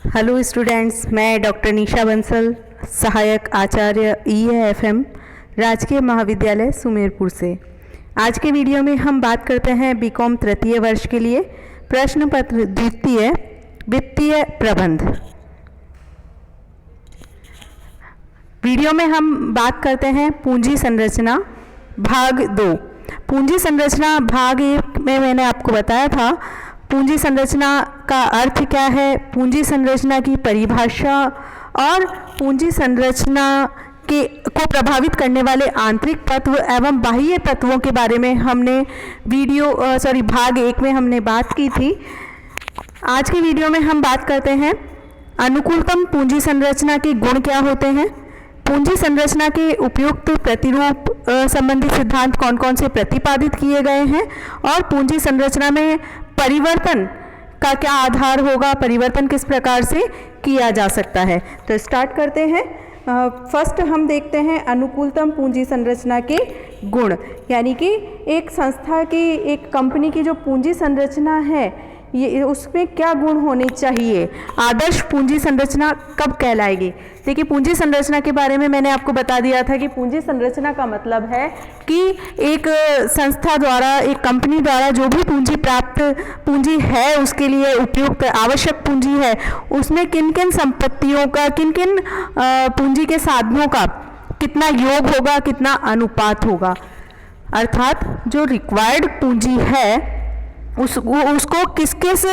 Hello students, मैं doctor निशा बंसल, सहायक आचार्य EAFM राजकीय महाविद्यालय सुमेरपुर से। आज के वीडियो में हम बात करते हैं बीकॉम तृतीय वर्ष के लिए प्रश्न पत्र द्वितीय वित्तीय प्रबंध। वीडियो में हम बात करते हैं पूंजी संरचना भाग 2। पूंजी संरचना भाग 1 में मैंने आपको बताया था पूंजी संरचना का अर्थ क्या है, पूंजी संरचना की परिभाषा और पूंजी संरचना को प्रभावित करने वाले आंतरिक तत्व एवं बाह्य तत्वों के बारे में हमने भाग 1 में हमने बात की थी। आज की वीडियो में हम बात करते हैं अनुकूलतम पूंजी संरचना के गुण क्या होते हैं, पूंजी संरचना के उपयुक्त प्रतिरूप संबंधी सिद्धांत कौन कौन से प्रतिपादित किए गए हैं और पूंजी संरचना में परिवर्तन का क्या आधार होगा, परिवर्तन किस प्रकार से किया जा सकता है। तो स्टार्ट करते हैं। फर्स्ट हम देखते हैं अनुकूलतम पूंजी संरचना के गुण, यानी कि एक संस्था की, एक कंपनी की जो पूंजी संरचना है ये उसमें क्या गुण होने चाहिए, आदर्श पूंजी संरचना कब कहलाएगी। देखिए, पूंजी संरचना के बारे में मैंने आपको बता दिया था कि पूंजी संरचना का मतलब है कि एक संस्था द्वारा, एक कंपनी द्वारा जो भी पूंजी है उसके लिए उपयुक्त आवश्यक पूंजी है, उसमें किन किन संपत्तियों का, किन किन पूंजी के साधनों का कितना योग होगा, कितना अनुपात होगा। अर्थात जो रिक्वायर्ड पूंजी है उसको किस किस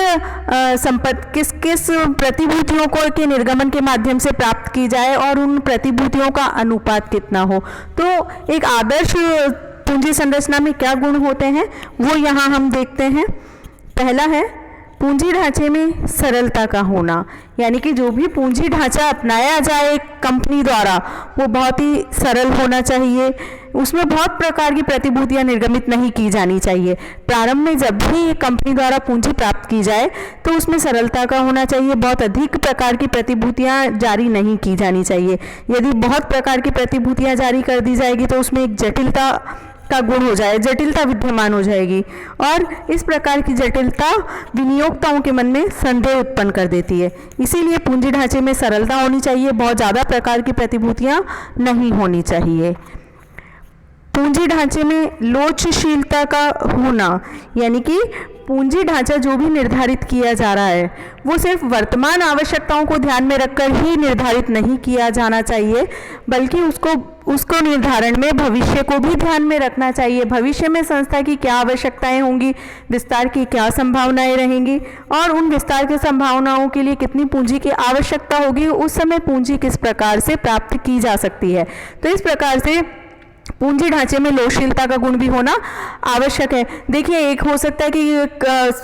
प्रतिभूतियों को के निर्गमन के माध्यम से प्राप्त की जाए और उन प्रतिभूतियों का अनुपात कितना हो। तो एक आदर्श पूंजी संरचना में क्या गुण होते हैं वो यहाँ हम देखते हैं। पहला है पूंजी ढांचे में सरलता का होना, यानी कि जो भी पूंजी ढांचा अपनाया जाए कंपनी द्वारा वो बहुत ही सरल होना चाहिए, उसमें बहुत प्रकार की प्रतिभूतियां निर्गमित नहीं की जानी चाहिए। प्रारंभ में जब भी कंपनी द्वारा पूंजी प्राप्त की जाए तो उसमें सरलता का होना चाहिए, बहुत अधिक प्रकार की प्रतिभूतियां जारी नहीं की जानी चाहिए। यदि बहुत प्रकार की प्रतिभूतियां जारी कर दी जाएगी तो उसमें एक जटिलता का गुण हो जाए, जटिलता विद्यमान हो जाएगी और इस प्रकार की जटिलता विनियोक्ताओं के मन में संदेह उत्पन्न कर देती है। इसीलिए पूंजी ढांचे में सरलता होनी चाहिए, बहुत ज़्यादा प्रकार की प्रतिभूतियां नहीं होनी चाहिए। पूंजी ढांचे में लोचशीलता का होना, यानी कि पूंजी ढांचा जो भी निर्धारित किया जा रहा है वो सिर्फ वर्तमान आवश्यकताओं को ध्यान में रखकर ही निर्धारित नहीं किया जाना चाहिए, बल्कि उसको निर्धारण में भविष्य को भी ध्यान में रखना चाहिए। भविष्य में संस्था की क्या आवश्यकताएं होंगी, विस्तार की क्या संभावनाएं रहेंगी और उन विस्तार की संभावनाओं के लिए कितनी पूंजी की आवश्यकता होगी, उस समय पूंजी किस प्रकार से प्राप्त की जा सकती है। तो इस प्रकार से पूंजी ढांचे में लोचशीलता का गुण भी होना आवश्यक है। देखिए, एक हो सकता है कि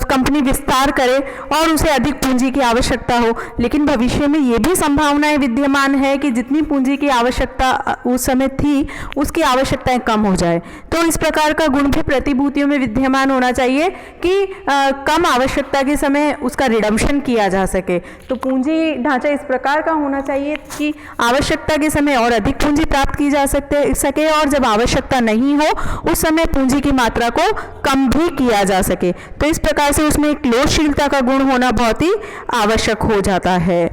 कंपनी विस्तार करे और उसे अधिक पूंजी की आवश्यकता हो, लेकिन भविष्य में ये भी संभावनाएं विद्यमान है कि जितनी पूंजी की आवश्यकता उस समय थी उसकी आवश्यकताएं कम हो जाए। तो इस प्रकार का गुण भी प्रतिभूतियों में विद्यमान होना चाहिए कि कम आवश्यकता के समय उसका रिडम्पशन किया जा सके। तो पूंजी ढांचा इस प्रकार का होना चाहिए कि आवश्यकता के समय और अधिक पूंजी प्राप्त की जा सके और जब आवश्यकता नहीं हो उस समय पूंजी की मात्रा को कम भी किया जा सके। तो इस प्रकार से उसमें एक लोचशीलता का गुण होना बहुत ही आवश्यक हो जाता है।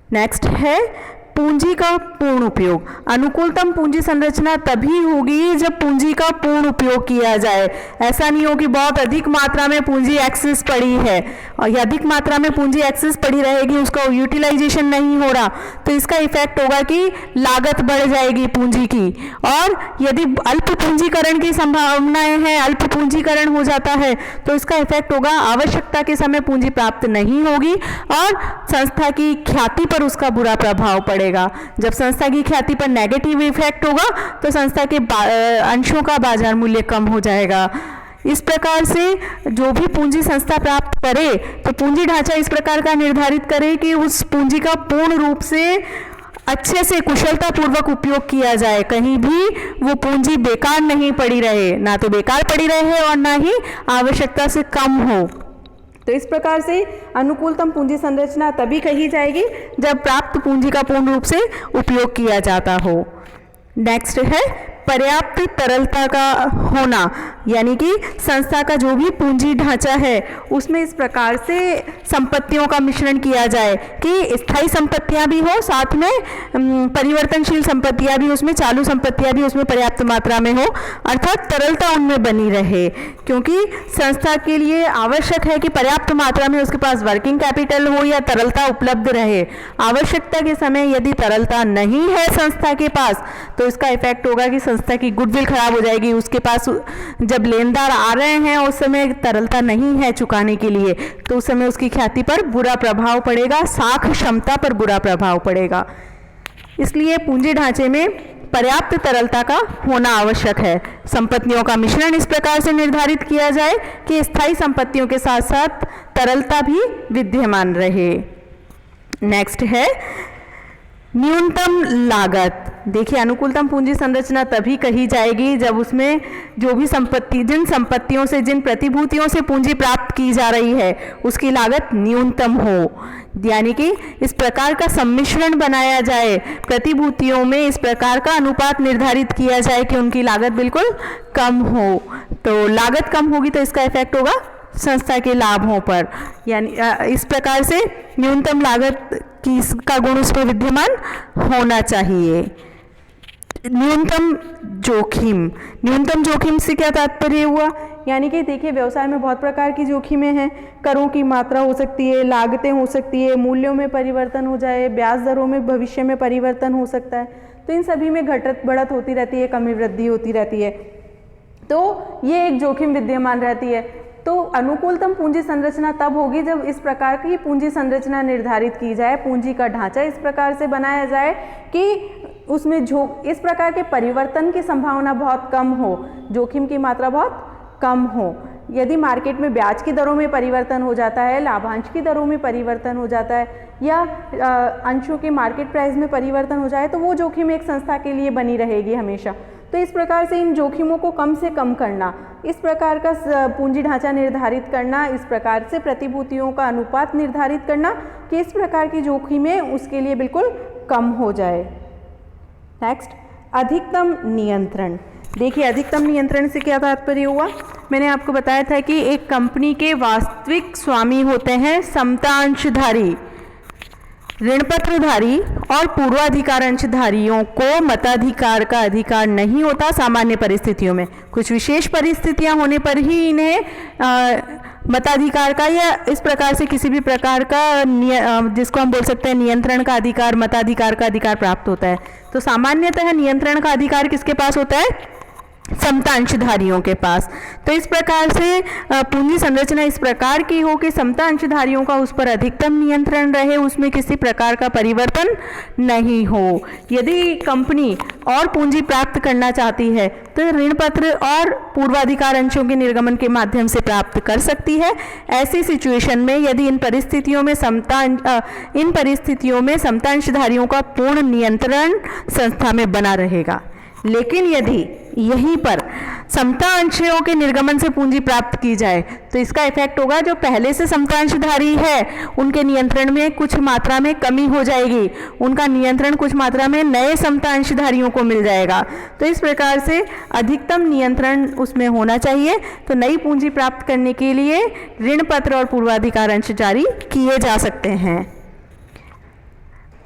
नेक्स्ट है पूंजी का पूर्ण उपयोग। अनुकूलतम पूंजी संरचना तभी होगी जब पूंजी का पूर्ण उपयोग किया जाए। ऐसा नहीं हो कि बहुत अधिक मात्रा में पूंजी एक्सेस पड़ी है और अधिक मात्रा में पूंजी एक्सेस पड़ी रहेगी, उसका यूटिलाइजेशन नहीं हो रहा, तो इसका इफेक्ट होगा कि लागत बढ़ जाएगी पूंजी की। और यदि अल्प पूंजीकरण की संभावनाएं हैं, अल्प पूंजीकरण हो जाता है तो इसका इफेक्ट होगा आवश्यकता के समय पूंजी प्राप्त नहीं होगी और संस्था की ख्याति पर उसका बुरा प्रभाव पड़ेगा। जब संस्था की ख्याति पर नेगेटिव इफेक्ट होगा तो संस्था के अंशों का बाजार मूल्य कम हो जाएगा। इस प्रकार से जो भी पूंजी संस्था प्राप्त करे तो पूंजी ढांचा इस प्रकार का निर्धारित करे कि उस पूंजी का पूर्ण रूप से अच्छे से कुशलतापूर्वक उपयोग किया जाए, कहीं भी वो पूंजी बेकार नहीं पड़ी रहे, ना तो बेकार पड़ी रहे और ना ही आवश्यकता से कम हो। तो इस प्रकार से अनुकूलतम पूंजी संरचना तभी कही जाएगी जब प्राप्त पूंजी का पूर्ण रूप से उपयोग किया जाता हो। नेक्स्ट है पर्याप्त तरलता का होना। यानी कि संस्था का जो भी पूंजी ढांचा है उसमें इस प्रकार से संपत्तियों का मिश्रण किया जाए कि स्थायी संपत्तियां भी हो, साथ में परिवर्तनशील संपत्तियां भी, उसमें चालू संपत्तियां भी उसमें पर्याप्त मात्रा में हो, अर्थात तरलता उनमें बनी रहे। क्योंकि संस्था के लिए आवश्यक है कि पर्याप्त मात्रा में उसके पास वर्किंग कैपिटल हो या तरलता उपलब्ध रहे। आवश्यकता के समय यदि तरलता नहीं है संस्था के पास तो इसका इफेक्ट होगा कि संस्था की गुडविल खराब हो जाएगी। उसके पास जब लेनदार आ रहे हैं उस समय तरलता नहीं है चुकाने के लिए, तो उस समय उसकी ख्याति पर बुरा प्रभाव पड़ेगा, साख क्षमता पर बुरा प्रभाव पड़ेगा। इसलिए पूंजी ढांचे में पर्याप्त तरलता का होना आवश्यक है। संपत्तियों का मिश्रण इस प्रकार से निर्धारित किया जाए कि स्थायी संपत्तियों के साथ साथ तरलता भी विद्यमान रहे। नेक्स्ट है न्यूनतम लागत। देखिए, अनुकूलतम पूंजी संरचना तभी कही जाएगी जब उसमें जो भी संपत्ति, जिन संपत्तियों से, जिन प्रतिभूतियों से पूंजी प्राप्त की जा रही है उसकी लागत न्यूनतम हो, यानी कि इस प्रकार का सम्मिश्रण बनाया जाए, प्रतिभूतियों में इस प्रकार का अनुपात निर्धारित किया जाए कि उनकी लागत बिल्कुल कम हो। तो लागत कम होगी तो इसका इफेक्ट होगा संस्था के लाभों पर, यानी इस प्रकार से न्यूनतम लागत की का गुण उसमें विद्यमान होना चाहिए। न्यूनतम जोखिम, न्यूनतम जोखिम से क्या तात्पर्य हुआ, यानी कि देखिए व्यवसाय में बहुत प्रकार की जोखिमें हैं। करों की मात्रा हो सकती है, लागतें हो सकती है, मूल्यों में परिवर्तन हो जाए, ब्याज दरों में भविष्य में परिवर्तन हो सकता है। तो इन सभी में घटत बढ़त होती रहती है, कमी वृद्धि होती रहती है, तो ये एक जोखिम विद्यमान रहती है। तो अनुकूलतम पूंजी संरचना तब होगी जब इस प्रकार की पूंजी संरचना निर्धारित की जाए, पूंजी का ढांचा इस प्रकार से बनाया जाए कि उसमें इस प्रकार के परिवर्तन की संभावना बहुत कम हो, जोखिम की मात्रा बहुत कम हो। यदि मार्केट में ब्याज की दरों में परिवर्तन हो जाता है, लाभांश की दरों में परिवर्तन हो जाता है या अंशों के मार्केट प्राइस में परिवर्तन हो जाए तो वो जोखिम एक संस्था के लिए बनी रहेगी हमेशा। तो इस प्रकार से इन जोखिमों को कम से कम करना, इस प्रकार का पूंजी ढांचा निर्धारित करना, इस प्रकार से प्रतिभूतियों का अनुपात निर्धारित करना कि इस प्रकार की जोखिमें उसके लिए बिल्कुल कम हो जाए। नेक्स्ट, अधिकतम नियंत्रण। देखिए, अधिकतम नियंत्रण से क्या तात्पर्य हुआ, मैंने आपको बताया था कि एक कंपनी के वास्तविक स्वामी होते हैं समता अंशधारी, ऋणपत्रधारी और पूर्वाधिकार अंशधारियों को मताधिकार का अधिकार नहीं होता सामान्य परिस्थितियों में। कुछ विशेष परिस्थितियां होने पर ही इन्हें मताधिकार का या इस प्रकार से किसी भी प्रकार का जिसको हम बोल सकते हैं नियंत्रण का अधिकार, मताधिकार का अधिकार प्राप्त होता है। तो सामान्यतः नियंत्रण का अधिकार किसके पास होता है, समता अंशधारियों के पास। तो इस प्रकार से पूंजी संरचना इस प्रकार की हो कि समता अंशधारियों का उस पर अधिकतम नियंत्रण रहे, उसमें किसी प्रकार का परिवर्तन नहीं हो। यदि कंपनी और पूंजी प्राप्त करना चाहती है तो ऋण पत्र और पूर्वाधिकार अंशों के निर्गमन के माध्यम से प्राप्त कर सकती है। ऐसी सिचुएशन में यदि इन परिस्थितियों में समता अंशधारियों का पूर्ण नियंत्रण संस्था में बना रहेगा। लेकिन यदि यहीं पर समता अंशों के निर्गमन से पूंजी प्राप्त की जाए तो इसका इफेक्ट होगा जो पहले से समता अंशधारी है उनके नियंत्रण में कुछ मात्रा में कमी हो जाएगी, उनका नियंत्रण कुछ मात्रा में नए समता अंशधारियों को मिल जाएगा। तो इस प्रकार से अधिकतम नियंत्रण उसमें होना चाहिए। तो नई पूंजी प्राप्त करने के लिए ऋण पत्र और पूर्वाधिकार अंश जारी किए जा सकते हैं।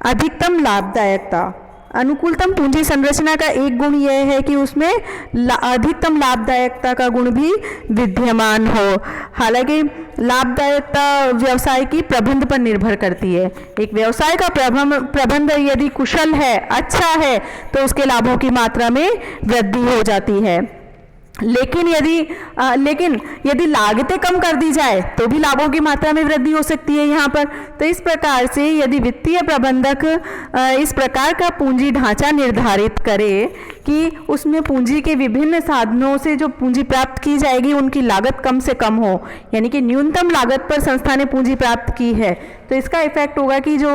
अधिकतम लाभदायकता। अनुकूलतम पूंजी संरचना का एक गुण यह है कि उसमें अधिकतम लाभदायकता का गुण भी विद्यमान हो। हालांकि लाभदायकता व्यवसाय की प्रबंध पर निर्भर करती है। एक व्यवसाय का प्रबंध यदि कुशल है, अच्छा है, तो उसके लाभों की मात्रा में वृद्धि हो जाती है। लेकिन यदि लागतें कम कर दी जाए तो भी लाभों की मात्रा में वृद्धि हो सकती है यहाँ पर। तो इस प्रकार से यदि वित्तीय प्रबंधक इस प्रकार का पूंजी ढांचा निर्धारित करे कि उसमें पूंजी के विभिन्न साधनों से जो पूंजी प्राप्त की जाएगी उनकी लागत कम से कम हो, यानी कि न्यूनतम लागत पर संस्था ने पूंजी प्राप्त की है, तो इसका इफेक्ट होगा कि जो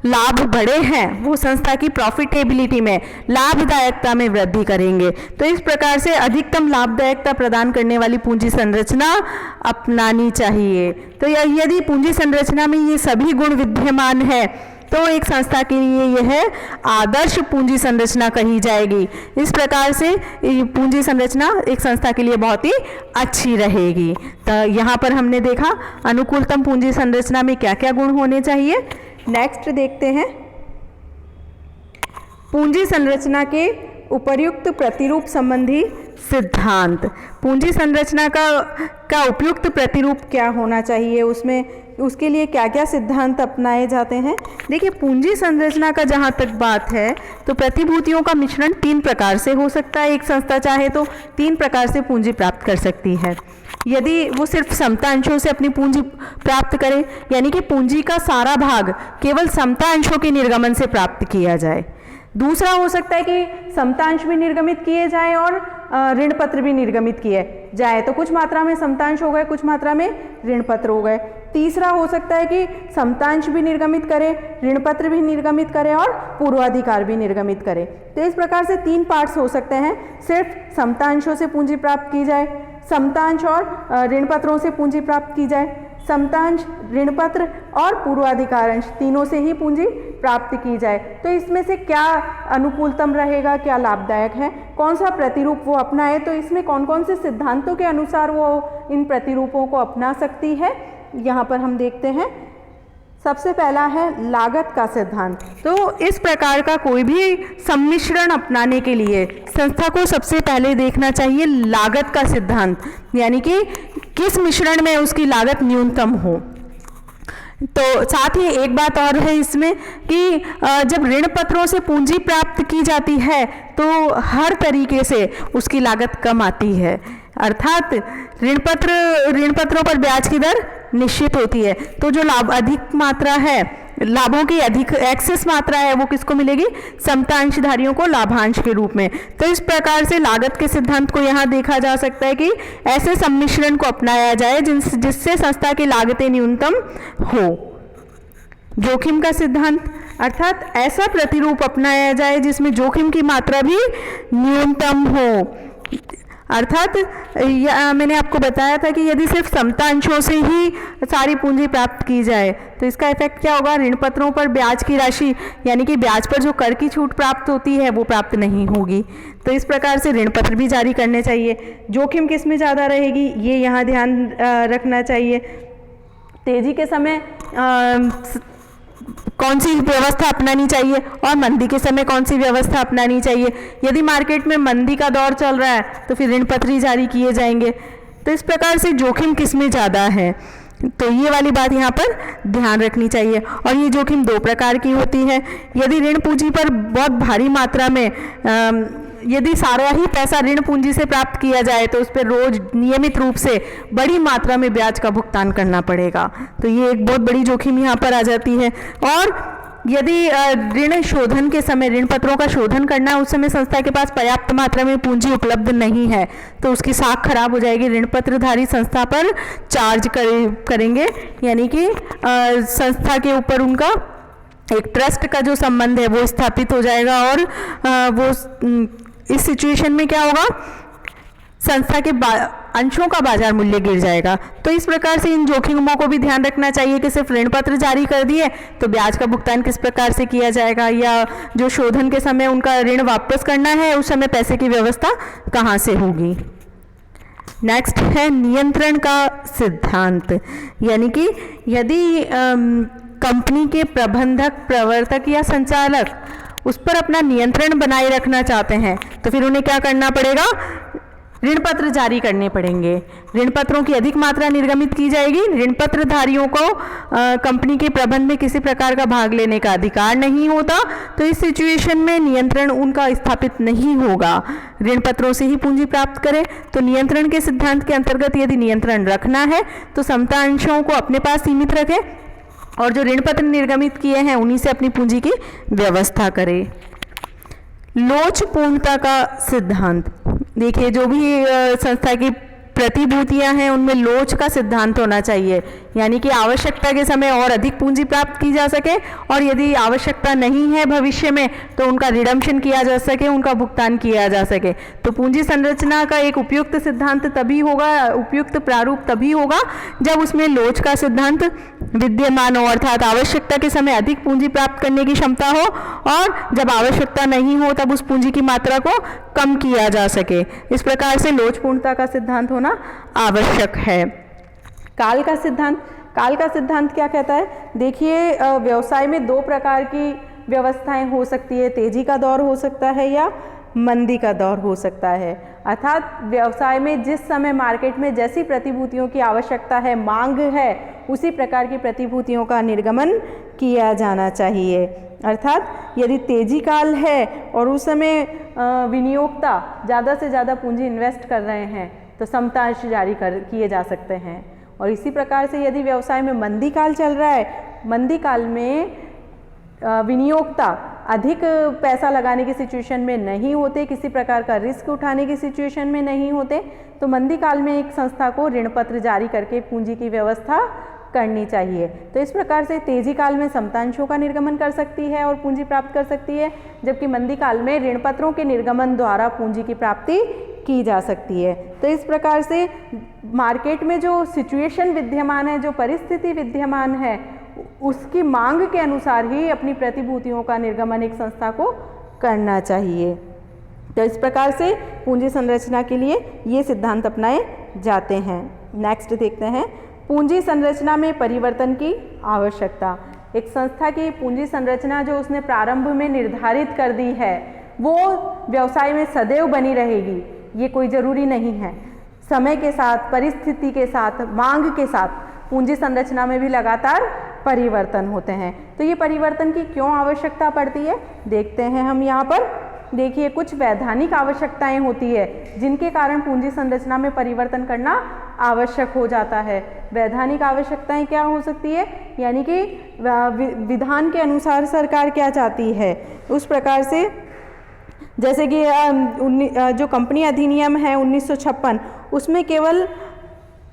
लाभ बढ़े हैं वो संस्था की प्रॉफिटेबिलिटी में, लाभदायकता में वृद्धि करेंगे। तो इस प्रकार से अधिकतम लाभदायकता प्रदान करने वाली पूंजी संरचना अपनानी चाहिए। तो यदि पूंजी संरचना में ये सभी गुण विद्यमान है तो एक संस्था के लिए यह आदर्श पूंजी संरचना कही जाएगी। इस प्रकार से पूंजी संरचना एक संस्था के लिए बहुत ही अच्छी रहेगी। तो यहाँ पर हमने देखा अनुकूलतम पूंजी संरचना में क्या क्या गुण होने चाहिए। नेक्स्ट देखते हैं पूंजी संरचना के उपर्युक्त प्रतिरूप संबंधी सिद्धांत। पूंजी संरचना का उपयुक्त प्रतिरूप क्या होना चाहिए, उसके लिए क्या क्या सिद्धांत अपनाए जाते हैं। देखिए, पूंजी संरचना का जहाँ तक बात है तो प्रतिभूतियों का मिश्रण 3 प्रकार से हो सकता है। एक संस्था चाहे तो 3 प्रकार से पूंजी प्राप्त कर सकती है। यदि वो सिर्फ समता अंशों से अपनी पूंजी प्राप्त करे, यानी कि पूंजी का सारा भाग केवल समता अंशों के निर्गमन से प्राप्त किया जाए। दूसरा हो सकता है कि समतांश भी निर्गमित किए जाए और ऋण पत्र भी निर्गमित किए जाए, तो कुछ मात्रा में समतांश हो गए, कुछ मात्रा में ऋण पत्र हो गए। तीसरा हो सकता है कि समतांश भी निर्गमित करे, ऋण पत्र भी निर्गमित करे और पूर्वाधिकार भी निर्गमित करे। तो इस प्रकार से 3 पार्ट्स हो सकते हैं। सिर्फ समतांशों से पूंजी प्राप्त की जाए, समतांश और ऋण पत्रों से पूंजी प्राप्त की जाए, समतांश, ऋण पत्र और पूर्वाधिकार अंश तीनों से ही पूंजी प्राप्त की जाए। तो इसमें से क्या अनुकूलतम रहेगा, क्या लाभदायक है, कौन सा प्रतिरूप वो अपनाए, तो इसमें कौन कौन से सिद्धांतों के अनुसार वो इन प्रतिरूपों को अपना सकती है, यहाँ पर हम देखते हैं। सबसे पहला है लागत का सिद्धांत। तो इस प्रकार का कोई भी सम्मिश्रण अपनाने के लिए संस्था को सबसे पहले देखना चाहिए लागत का सिद्धांत, यानी कि किस मिश्रण में उसकी लागत न्यूनतम हो। तो साथ ही एक बात और है इसमें कि जब ऋण पत्रों से पूंजी प्राप्त की जाती है तो हर तरीके से उसकी लागत कम आती है, अर्थात ऋण पत्रों पर ब्याज की दर निश्चित होती है। तो जो लाभ अधिक मात्रा है, लाभों की अधिक एक्सेस मात्रा है, वो किसको मिलेगी, समतांशधारियों को लाभांश के रूप में। तो इस प्रकार से लागत के सिद्धांत को यहाँ देखा जा सकता है कि ऐसे सम्मिश्रण को अपनाया जाए जिससे संस्था की लागतें न्यूनतम हो। जोखिम का सिद्धांत, अर्थात ऐसा प्रतिरूप अपनाया जाए जिसमें जोखिम की मात्रा भी न्यूनतम हो। अर्थात मैंने आपको बताया था कि यदि सिर्फ समता अंशों से ही सारी पूंजी प्राप्त की जाए तो इसका इफेक्ट क्या होगा, ऋण पत्रों पर ब्याज की राशि यानी कि ब्याज पर जो कर की छूट प्राप्त होती है वो प्राप्त नहीं होगी। तो इस प्रकार से ऋण पत्र भी जारी करने चाहिए। जोखिम किस में ज़्यादा रहेगी, ये यहाँ ध्यान रखना चाहिए। तेजी के समय कौन सी व्यवस्था अपनानी चाहिए और मंदी के समय कौन सी व्यवस्था अपनानी चाहिए। यदि मार्केट में मंदी का दौर चल रहा है तो फिर ऋण पत्र ही जारी किए जाएंगे। तो इस प्रकार से जोखिम किस में ज़्यादा है, तो ये वाली बात यहाँ पर ध्यान रखनी चाहिए। और ये जोखिम 2 प्रकार की होती है। यदि ऋण पूंजी पर बहुत भारी मात्रा में यदि सारा ही पैसा ऋण पूंजी से प्राप्त किया जाए तो उस पर रोज नियमित रूप से बड़ी मात्रा में ब्याज का भुगतान करना पड़ेगा। तो ये एक बहुत बड़ी जोखिम यहाँ पर आ जाती है। और यदि ऋण शोधन के समय ऋण पत्रों का शोधन करना है, उस समय संस्था के पास पर्याप्त मात्रा में पूंजी उपलब्ध नहीं है तो उसकी साख खराब हो जाएगी। ऋण पत्रधारी संस्था पर चार्ज करेंगे, यानी कि संस्था के ऊपर उनका एक ट्रस्ट का जो संबंध है वो स्थापित हो जाएगा। और वो इस सिचुएशन में क्या होगा, संस्था के अंशों का बाजार मूल्य गिर जाएगा। तो इस प्रकार से इन जोखिमों को भी ध्यान रखना चाहिए कि सिर्फ ऋण पत्र जारी कर दिए तो ब्याज का भुगतान किस प्रकार से किया जाएगा, या जो शोधन के समय उनका ऋण वापस करना है उस समय पैसे की व्यवस्था कहाँ से होगी। नेक्स्ट है नियंत्रण का सिद्धांत, यानी कि यदि कंपनी के प्रबंधक, प्रवर्तक या संचालक उस पर अपना नियंत्रण बनाए रखना चाहते हैं तो फिर उन्हें क्या करना पड़ेगा, ऋण पत्र जारी करने पड़ेंगे। ऋण पत्रों की अधिक मात्रा निर्गमित की जाएगी। ऋण पत्रधारियों को कंपनी के प्रबंध में किसी प्रकार का भाग लेने का अधिकार नहीं होता। तो इस सिचुएशन में नियंत्रण उनका स्थापित नहीं होगा। ऋण पत्रों से ही पूंजी प्राप्त करें। तो नियंत्रण के सिद्धांत के अंतर्गत यदि नियंत्रण रखना है तो समता अंशों को अपने पास सीमित रखें और जो ऋण पत्र निर्गमित किए हैं उन्हीं से अपनी पूंजी की व्यवस्था करें। लोच पूर्णता का सिद्धांत, देखिए जो भी संस्था की प्रतिभूतियां हैं उनमें लोच का सिद्धांत होना चाहिए, यानी कि आवश्यकता के समय और अधिक पूंजी प्राप्त की जा सके और यदि आवश्यकता नहीं है भविष्य में तो उनका रिडम्पशन किया जा सके, उनका भुगतान किया जा सके। तो पूंजी संरचना का एक उपयुक्त सिद्धांत तभी होगा, उपयुक्त प्रारूप तभी होगा जब उसमें लोच का सिद्धांत विद्यमान हो, अर्थात आवश्यकता के समय अधिक पूंजी प्राप्त करने की क्षमता हो और जब आवश्यकता नहीं हो तब उस पूंजी की मात्रा को कम किया जा सके। इस प्रकार से लोचपूर्णता का सिद्धांत होना आवश्यक है। काल का सिद्धांत क्या कहता है? देखिए, व्यवसाय में दो प्रकार की व्यवस्थाएं हो सकती है, तेजी का दौर हो सकता है या मंदी का दौर हो सकता है। अर्थात व्यवसाय में जिस समय मार्केट में जैसी प्रतिभूतियों की आवश्यकता है, मांग है, उसी प्रकार की प्रतिभूतियों का निर्गमन किया जाना चाहिए। अर्थात यदि तेजी काल है और उस समय विनियोक्ता ज़्यादा से ज़्यादा पूंजी इन्वेस्ट कर रहे हैं तो समतांश जारी किए जा सकते हैं। और इसी प्रकार से यदि व्यवसाय में मंदी काल चल रहा है, मंदी काल में विनियोक्ता अधिक पैसा लगाने की सिचुएशन में नहीं होते, किसी प्रकार का रिस्क उठाने की सिचुएशन में नहीं होते, तो मंदी काल में एक संस्था को ऋण पत्र जारी करके पूंजी की व्यवस्था करनी चाहिए। तो इस प्रकार से तेजी काल में समतांशों का निर्गमन कर सकती है और पूंजी प्राप्त कर सकती है, जबकि मंदी काल में ऋण पत्रों के निर्गमन द्वारा पूंजी की प्राप्ति की जा सकती है। तो इस प्रकार से मार्केट में जो सिचुएशन विद्यमान है, जो परिस्थिति विद्यमान है, उसकी मांग के अनुसार ही अपनी प्रतिभूतियों का निर्गमन एक संस्था को करना चाहिए। तो इस प्रकार से पूंजी संरचना के लिए ये सिद्धांत अपनाए जाते हैं। नेक्स्ट देखते हैं, पूंजी संरचना में परिवर्तन की आवश्यकता। एक संस्था की पूंजी संरचना जो उसने प्रारंभ में निर्धारित कर दी है वो व्यवसाय में सदैव बनी रहेगी, ये कोई ज़रूरी नहीं है। समय के साथ, परिस्थिति के साथ, मांग के साथ पूंजी संरचना में भी लगातार परिवर्तन होते हैं। तो ये परिवर्तन की क्यों आवश्यकता पड़ती है देखते हैं हम यहाँ पर। देखिए, कुछ वैधानिक आवश्यकताएं होती है जिनके कारण पूंजी संरचना में परिवर्तन करना आवश्यक हो जाता है। वैधानिक आवश्यकताएं क्या हो सकती है, यानी कि विधान के अनुसार सरकार क्या चाहती है, उस प्रकार से जैसे कि जो कंपनी अधिनियम है 1956, उसमें केवल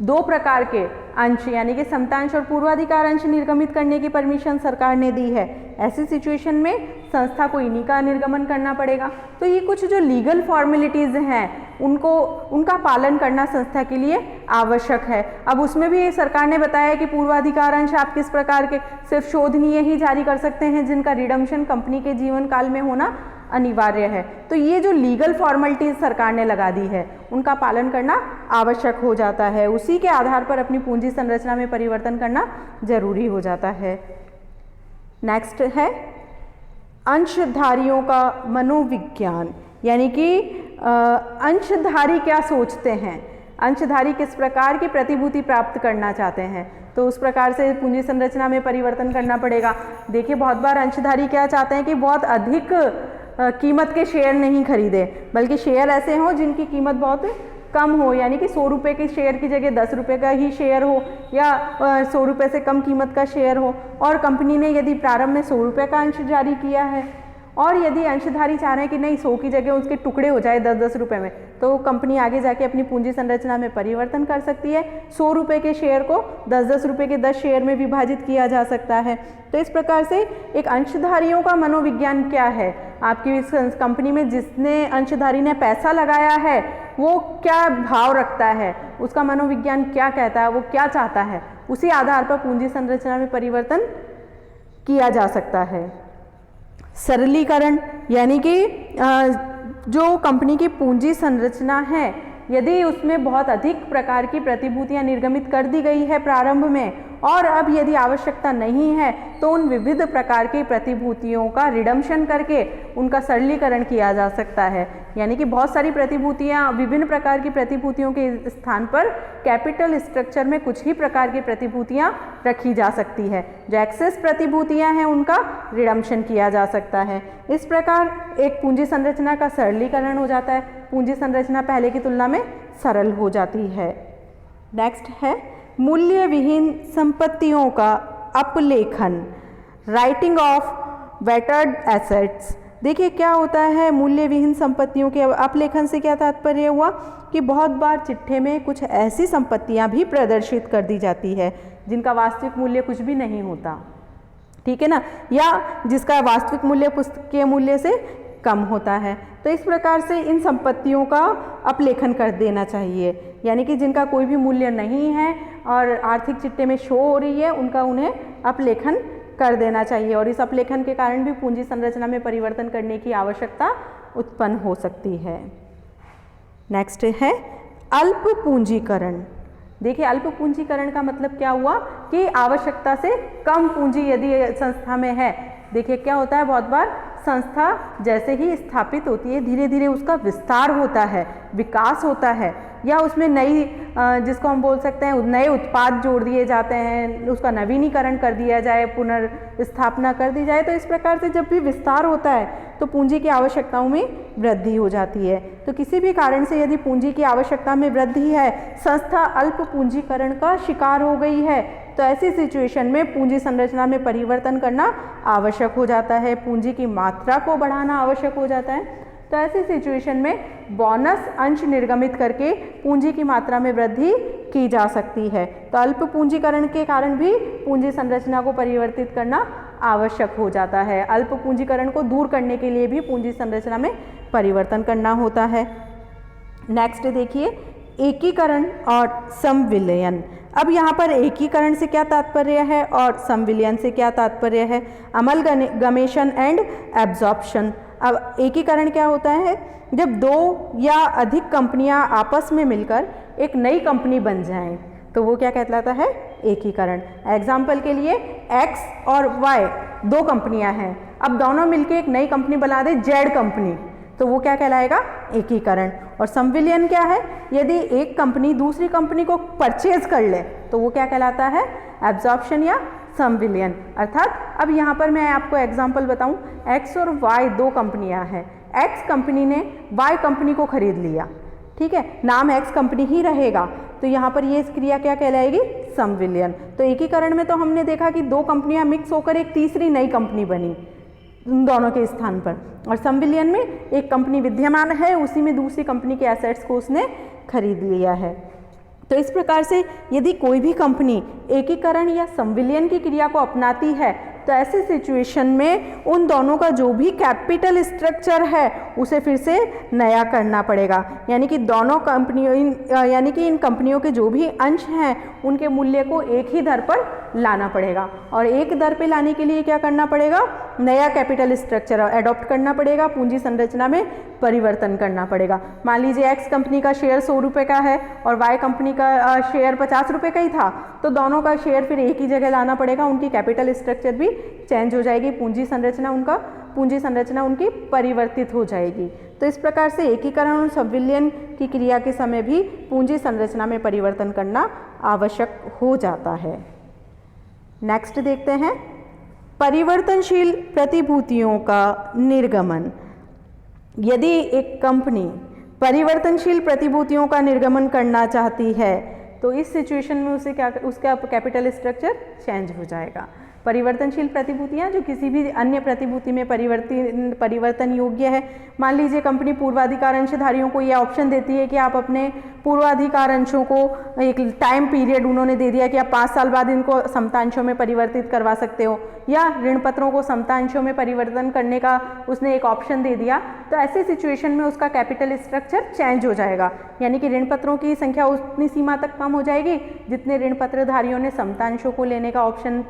दो प्रकार के अंश यानी कि समतांश और पूर्वाधिकार अंश निर्गमित करने की परमिशन सरकार ने दी है। ऐसी सिचुएशन में संस्था को इन्हीं का निर्गमन करना पड़ेगा। तो ये कुछ जो लीगल फॉर्मेलिटीज़ हैं उनका पालन करना संस्था के लिए आवश्यक है। अब उसमें भी सरकार ने बताया कि पूर्वाधिकार अंश आप किस प्रकार के सिर्फ शोधनीय ही जारी कर सकते हैं जिनका रिडम्पशन कंपनी के जीवन काल में होना अनिवार्य है। तो ये जो लीगल फॉर्मेलिटीज सरकार ने लगा दी है उनका पालन करना आवश्यक हो जाता है। उसी के आधार पर अपनी पूंजी संरचना में परिवर्तन करना जरूरी हो जाता है। नेक्स्ट है अंशधारियों का मनोविज्ञान, यानी कि अंशधारी क्या सोचते हैं, अंशधारी किस प्रकार की प्रतिभूति प्राप्त करना चाहते हैं, तो उस प्रकार से पूंजी संरचना में परिवर्तन करना पड़ेगा। देखिए, बहुत बार अंशधारी क्या चाहते हैं कि बहुत अधिक कीमत के शेयर नहीं खरीदे, बल्कि शेयर ऐसे हों जिनकी कीमत बहुत कम हो, यानी कि 100 रुपये के शेयर की जगह 10 रुपये का ही शेयर हो या 100 रुपये से कम कीमत का शेयर हो। और कंपनी ने यदि प्रारंभ में 100 रुपये का अंश जारी किया है और यदि अंशधारी चाह रहे हैं कि नहीं 100 की जगह उसके टुकड़े हो जाए 10-10 रुपये में, तो कंपनी आगे जाके अपनी पूंजी संरचना में परिवर्तन कर सकती है। 100 रुपये के शेयर को 10-10 रुपये के 10 शेयर में विभाजित किया जा सकता है। तो इस प्रकार से एक अंशधारियों का मनोविज्ञान क्या है, आपकी इस कंपनी में जिसने अंशधारी ने पैसा लगाया है वो क्या भाव रखता है, उसका मनोविज्ञान क्या कहता है, वो क्या चाहता है, उसी आधार पर पूंजी संरचना में परिवर्तन किया जा सकता है। सरलीकरण, यानी कि जो कंपनी की पूंजी संरचना है यदि उसमें बहुत अधिक प्रकार की प्रतिभूतियां निर्गमित कर दी गई है प्रारंभ में और अब यदि आवश्यकता नहीं है तो उन विविध प्रकार की प्रतिभूतियों का रिडम्पशन करके उनका सरलीकरण किया जा सकता है। यानी कि बहुत सारी प्रतिभूतियां, विभिन्न प्रकार की प्रतिभूतियों के स्थान पर कैपिटल स्ट्रक्चर में कुछ ही प्रकार की प्रतिभूतियां रखी जा सकती है। जो एक्सेस प्रतिभूतियां हैं उनका रिडम्पशन किया जा सकता है। इस प्रकार एक पूंजी संरचना का सरलीकरण हो जाता है, पूंजी संरचना पहले की तुलना में सरल हो जाती है। नेक्स्ट है मूल्य विहीन संपत्तियों का अपलेखन, राइटिंग ऑफ वेटर्ड एसेट्स। देखिए क्या होता है, मूल्य विहीन संपत्तियों के अपलेखन से क्या तात्पर्य हुआ कि बहुत बार चिट्ठे में कुछ ऐसी संपत्तियां भी प्रदर्शित कर दी जाती है जिनका वास्तविक मूल्य कुछ भी नहीं होता, ठीक है ना, या जिसका वास्तविक मूल्य पुस्तकीय मूल्य से कम होता है। तो इस प्रकार से इन संपत्तियों का अपलेखन कर देना चाहिए, यानी कि जिनका कोई भी मूल्य नहीं है और आर्थिक चिट्ठे में शो हो रही है, उनका उन्हें अपलेखन कर देना चाहिए। और इस अपलेखन के कारण भी पूंजी संरचना में परिवर्तन करने की आवश्यकता उत्पन्न हो सकती है। नेक्स्ट है अल्प पूंजीकरण। देखिए अल्प पूंजीकरण का मतलब क्या हुआ कि आवश्यकता से कम पूंजी यदि संस्था में है। देखिए क्या होता है, बहुत बार संस्था जैसे ही स्थापित होती है धीरे धीरे उसका विस्तार होता है, विकास होता है, या उसमें नई जिसको हम बोल सकते हैं नए उत्पाद जोड़ दिए जाते हैं, उसका नवीनीकरण कर दिया जाए, पुनर्स्थापना कर दी जाए। तो इस प्रकार से जब भी विस्तार होता है तो पूंजी की आवश्यकताओं में वृद्धि हो जाती है। तो किसी भी कारण से यदि पूंजी की आवश्यकता में वृद्धि है, संस्था अल्प पूंजीकरण का शिकार हो गई है, तो ऐसी सिचुएशन में पूंजी संरचना में परिवर्तन करना आवश्यक हो जाता है, पूंजी की मात्रा को बढ़ाना आवश्यक हो जाता है। तो ऐसी सिचुएशन में बोनस अंश निर्गमित करके पूंजी की मात्रा में वृद्धि की जा सकती है। तो अल्प पूंजीकरण के कारण भी पूंजी संरचना को परिवर्तित करना आवश्यक हो जाता है। अल्प पूंजीकरण को दूर करने के लिए भी पूंजी संरचना में परिवर्तन करना होता है। नेक्स्ट देखिए एकीकरण और समविलयन। अब यहाँ पर एकीकरण से क्या तात्पर्य है और समविलयन से क्या तात्पर्य है? Amalgamation and absorption. अब एकीकरण क्या होता है? जब दो या अधिक कंपनियां आपस में मिलकर एक नई कंपनी बन जाएं तो वो क्या कहलाता है? एकीकरण। एग्जाम्पल के लिए एक्स और वाई दो कंपनियां हैं, अब दोनों मिलकर एक नई कंपनी बना दे जेड कंपनी, तो वो क्या कहलाएगा? एकीकरण। और समविलयन क्या है? यदि एक कंपनी दूसरी कंपनी को परचेज कर ले तो वो क्या कहलाता है? एब्जॉर्प्शन या समविलयन। अर्थात अब यहाँ पर मैं आपको एग्जांपल बताऊँ, एक्स और वाई दो कंपनियाँ हैं, एक्स कंपनी ने वाई कंपनी को खरीद लिया, ठीक है, नाम एक्स कंपनी ही रहेगा, तो यहाँ पर ये क्रिया क्या कहलाएगी? समविलयन। तो एकीकरण में तो हमने देखा कि दो कंपनियाँ मिक्स होकर एक तीसरी नई कंपनी बनी उन दोनों के स्थान पर, और समविलयन में एक कंपनी विद्यमान है, उसी में दूसरी कंपनी के एसेट्स को उसने खरीद लिया है। तो इस प्रकार से यदि कोई भी कंपनी एकीकरण या समविलयन की क्रिया को अपनाती है तो ऐसे सिचुएशन में उन दोनों का जो भी कैपिटल स्ट्रक्चर है उसे फिर से नया करना पड़ेगा, यानी कि दोनों कंपनियों यानी कि इन कंपनियों के जो भी अंश हैं उनके मूल्य को एक ही दर पर लाना पड़ेगा। और एक दर पे लाने के लिए क्या करना पड़ेगा? नया कैपिटल स्ट्रक्चर अडॉप्ट करना पड़ेगा, पूंजी संरचना में परिवर्तन करना पड़ेगा। मान लीजिए एक्स कंपनी का शेयर 100 रुपये का है और वाई कंपनी का शेयर 50 रुपये का ही था, तो दोनों का शेयर फिर एक ही जगह लाना पड़ेगा, उनकी कैपिटल स्ट्रक्चर भी चेंज हो जाएगी, पूंजी संरचना उनकी परिवर्तित हो जाएगी। तो इस प्रकार से एकीकरण और समविलयन की क्रिया के समय भी पूंजी संरचना में परिवर्तन करना आवश्यक हो जाता है। नेक्स्ट देखते हैं परिवर्तनशील प्रतिभूतियों का निर्गमन। यदि एक कंपनी परिवर्तनशील प्रतिभूतियों का निर्गमन करना चाहती है तो इस सिचुएशन में उसका कैपिटल स्ट्रक्चर चेंज हो जाएगा। परिवर्तनशील प्रतिभूतियां जो किसी भी अन्य प्रतिभूति में परिवर्तन योग्य है। मान लीजिए कंपनी पूर्वाधिकार अंशधारियों को यह ऑप्शन देती है कि आप अपने पूर्वाधिकार अंशों को एक टाइम पीरियड उन्होंने दे दिया कि आप 5 साल बाद इनको समतांशों में परिवर्तित करवा सकते हो, या ऋण पत्रों को समतांशों में परिवर्तन करने का उसने एक ऑप्शन दे दिया, तो ऐसे सिचुएशन में उसका कैपिटल स्ट्रक्चर चेंज हो जाएगा, यानी कि ऋण पत्रों की संख्या उतनी सीमा तक कम हो जाएगी जितने ऋण पत्रधारियों ने समतांशों को लेने का ऑप्शन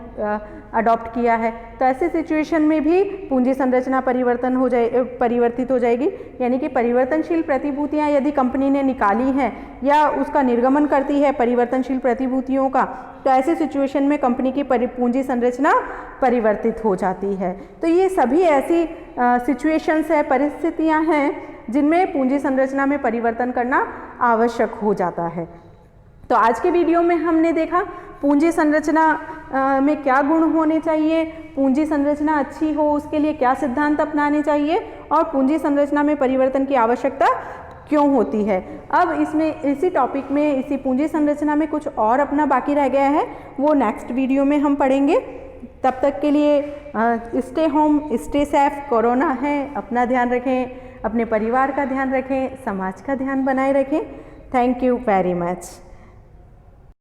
अडॉप्ट किया है। तो ऐसे सिचुएशन में भी पूंजी संरचना परिवर्तित हो जाएगी, यानी कि परिवर्तनशील प्रतिभूतियां यदि कंपनी ने निकाली हैं या उसका निर्गमन करती है परिवर्तनशील प्रतिभूतियों का, तो ऐसे सिचुएशन में कंपनी की पूंजी संरचना परिवर्तित हो जाती है। तो ये सभी ऐसी सिचुएशंस है, परिस्थितियां हैं जिनमें पूंजी संरचना में परिवर्तन करना आवश्यक हो जाता है। तो आज के वीडियो में हमने देखा पूंजी संरचना में क्या गुण होने चाहिए, पूंजी संरचना अच्छी हो उसके लिए क्या सिद्धांत अपनाने चाहिए, और पूंजी संरचना में परिवर्तन की आवश्यकता क्यों होती है। अब इसमें इसी टॉपिक में इसी पूंजी संरचना में कुछ और अपना बाकी रह गया है, वो नेक्स्ट वीडियो में हम पढ़ेंगे। तब तक के लिए stay home, stay safe. Corona है, अपना ध्यान रखें, अपने परिवार का ध्यान रखें, समाज का ध्यान बनाए रखें। Thank you very much.